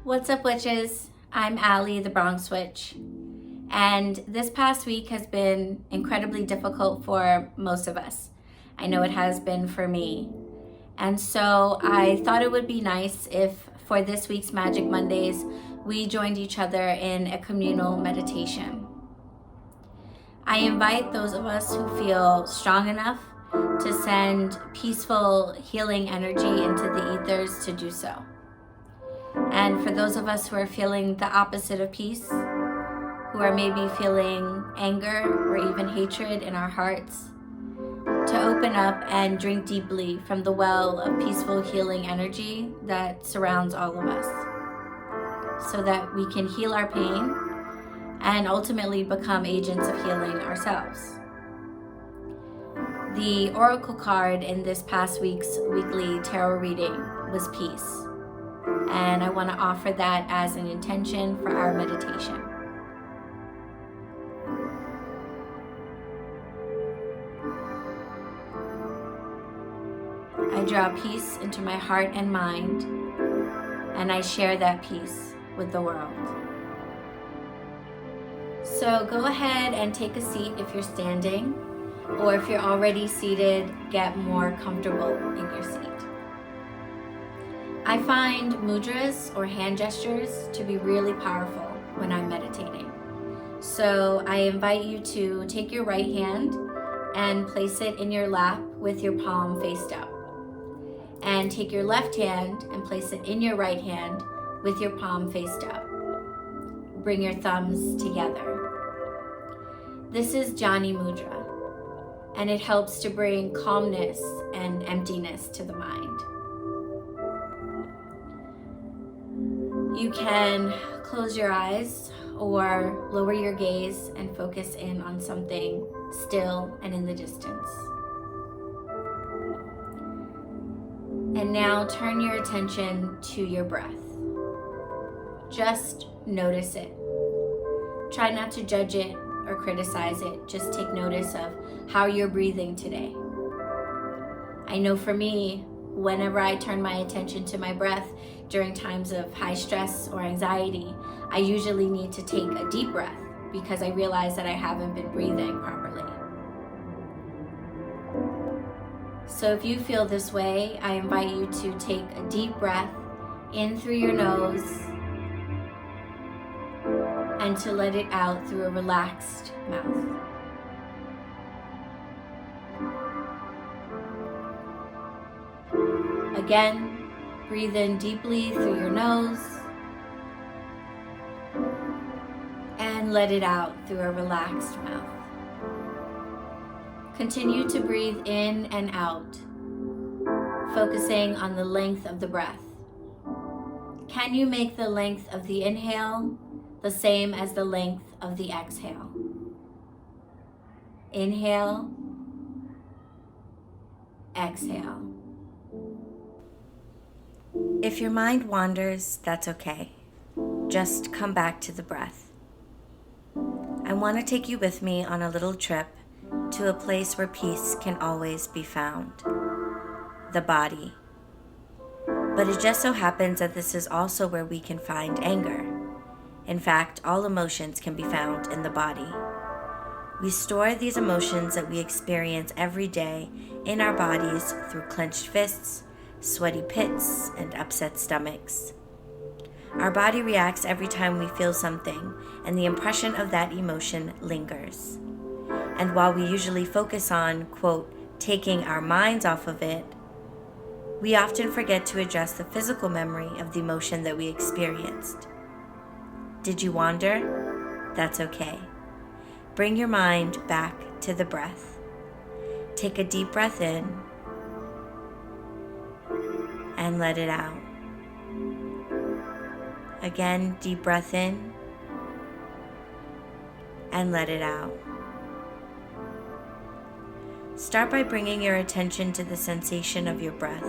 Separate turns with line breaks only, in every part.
What's up, witches? I'm Allie, the BronxWitch, and this past week has been incredibly difficult for most of us. I know it has been for me. And so I thought it would be nice if for this week's Magic Mondays, we joined each other in a communal meditation. I invite those of us who feel strong enough to send peaceful, healing energy into the ethers to do so. And for those of us who are feeling the opposite of peace, who are maybe feeling anger or even hatred in our hearts, to open up and drink deeply from the well of peaceful healing energy that surrounds all of us, so that we can heal our pain and ultimately become agents of healing ourselves. The oracle card in this past week's weekly tarot reading was peace, and I want to offer that as an intention for our meditation. I draw peace into my heart and mind, and I share that peace with the world. So go ahead and take a seat if you're standing, or if you're already seated, get more comfortable in your seat. I find mudras or hand gestures to be really powerful when I'm meditating. So I invite you to take your right hand and place it in your lap with your palm faced up. And take your left hand and place it in your right hand with your palm faced up. Bring your thumbs together. This is Jani Mudra, and it helps to bring calmness and emptiness to the mind. You can close your eyes or lower your gaze and focus in on something still and in the distance. And now turn your attention to your breath. Just notice it. Try not to judge it or criticize it. Just take notice of how you're breathing today. I know for me, whenever I turn my attention to my breath during times of high stress or anxiety, I usually need to take a deep breath because I realize that I haven't been breathing properly. So if you feel this way, I invite you to take a deep breath in through your nose and to let it out through a relaxed mouth. Again, breathe in deeply through your nose and let it out through a relaxed mouth. Continue to breathe in and out, focusing on the length of the breath. Can you make the length of the inhale the same as the length of the exhale? Inhale, exhale. If your mind wanders, that's okay. Just come back to the breath. I want to take you with me on a little trip to a place where peace can always be found, the body. But it just so happens that this is also where we can find anger. In fact, all emotions can be found in the body. We store these emotions that we experience every day in our bodies through clenched fists, sweaty pits, and upset stomachs. Our body reacts every time we feel something, and the impression of that emotion lingers. And while we usually focus on, quote, taking our minds off of it, we often forget to address the physical memory of the emotion that we experienced. Did you wander? That's okay. Bring your mind back to the breath. Take a deep breath in and let it out. Again, deep breath in and let it out. Start by bringing your attention to the sensation of your breath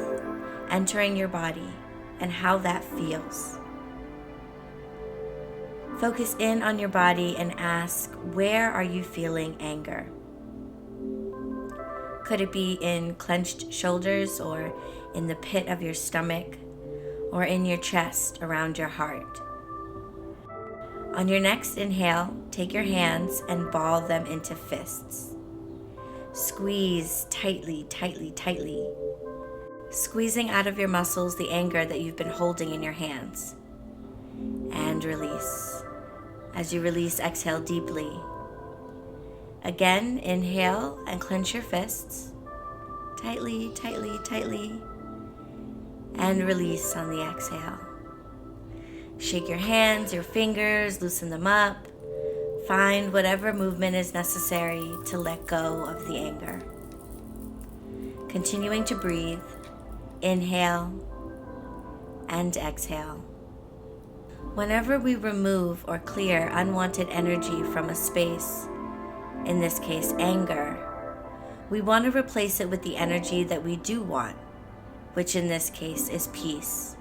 entering your body and how that feels. Focus in on your body and ask, where are you feeling anger? Could it be in clenched shoulders or in the pit of your stomach? or in your chest around your heart. On your next inhale, take your hands and ball them into fists. Squeeze tightly, tightly, tightly, squeezing out of your muscles the anger that you've been holding in your hands. And release. As you release, exhale deeply. Again, inhale and clench your fists. Tightly, tightly, tightly. And release on the exhale. Shake your hands, your fingers, loosen them up. Find whatever movement is necessary to let go of the anger. Continuing to breathe, inhale and exhale. Whenever we remove or clear unwanted energy from a space, in this case anger, we want to replace it with the energy that we do want, which in this case is peace.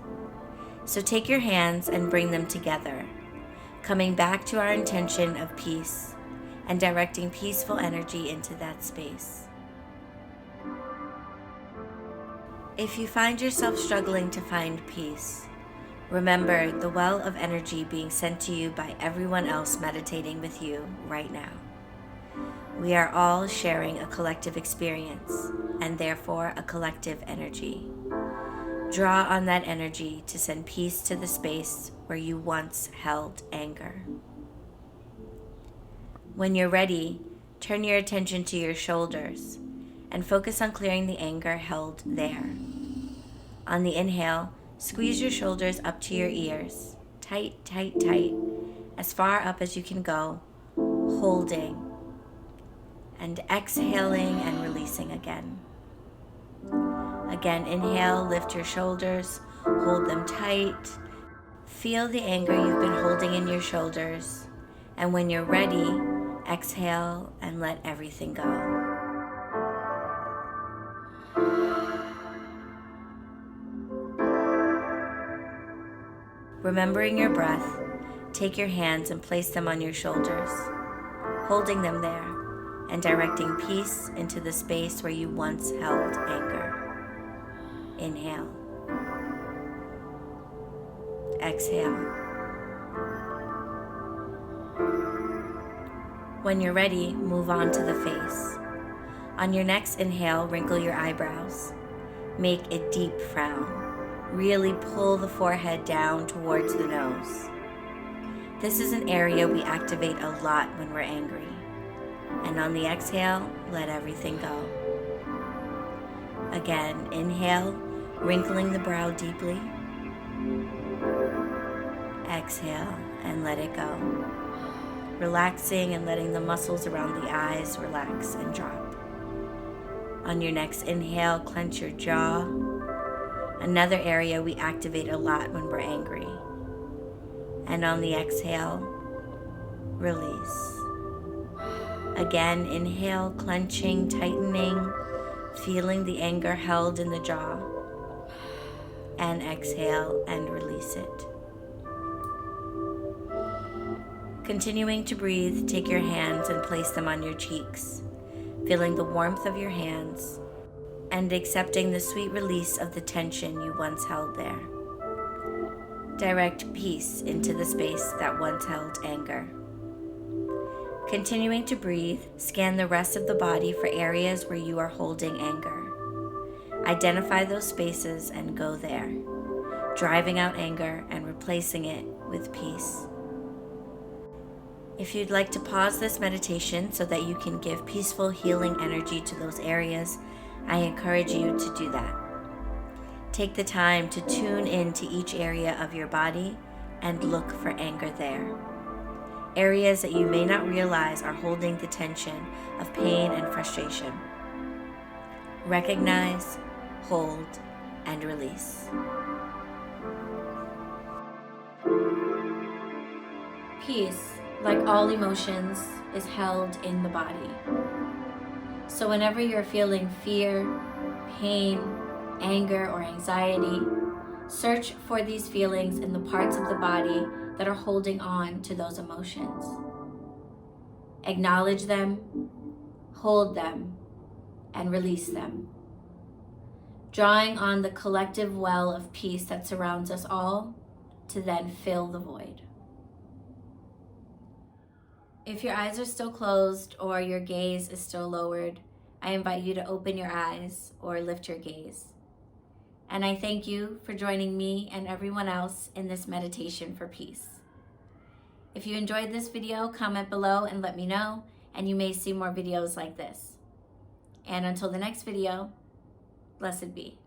So take your hands and bring them together, coming back to our intention of peace and directing peaceful energy into that space. If you find yourself struggling to find peace, remember the well of energy being sent to you by everyone else meditating with you right now. We are all sharing a collective experience and therefore a collective energy. Draw on that energy to send peace to the space where you once held anger. When you're ready, turn your attention to your shoulders and focus on clearing the anger held there. On the inhale, squeeze your shoulders up to your ears, tight, tight, tight, as far up as you can go, holding, and exhaling and releasing again. Again, inhale, lift your shoulders, hold them tight. Feel the anger you've been holding in your shoulders, and when you're ready, exhale and let everything go. Remembering your breath, take your hands and place them on your shoulders, holding them there and directing peace into the space where you once held anger. Inhale. Exhale. When you're ready, move on to the face. On your next inhale, wrinkle your eyebrows. Make a deep frown. Really pull the forehead down towards the nose. This is an area we activate a lot when we're angry. And on the exhale, let everything go. Again, inhale, wrinkling the brow deeply. Exhale and let it go. Relaxing and letting the muscles around the eyes relax and drop. On your next inhale, clench your jaw. Another area we activate a lot when we're angry. And on the exhale, release. Again, inhale, clenching, tightening, feeling the anger held in the jaw. And exhale and release it. Continuing to breathe, take your hands and place them on your cheeks, feeling the warmth of your hands and accepting the sweet release of the tension you once held there. Direct peace into the space that once held anger. Continuing to breathe, scan the rest of the body for areas where you are holding anger. Identify those spaces and go there, driving out anger and replacing it with peace. If you'd like to pause this meditation so that you can give peaceful healing energy to those areas, I encourage you to do that. Take the time to tune into each area of your body and look for anger there. Areas that you may not realize are holding the tension of pain and frustration. Recognize, hold, and release. Peace, like all emotions, is held in the body. So whenever you're feeling fear, pain, anger, or anxiety, search for these feelings in the parts of the body that are holding on to those emotions. Acknowledge them, hold them, and release them. drawing on the collective well of peace that surrounds us all to then fill the void. If your eyes are still closed or your gaze is still lowered, I invite you to open your eyes or lift your gaze. And I thank you for joining me and everyone else in this meditation for peace. If you enjoyed this video, comment below and let me know, and you may see more videos like this. And until the next video, blessed be.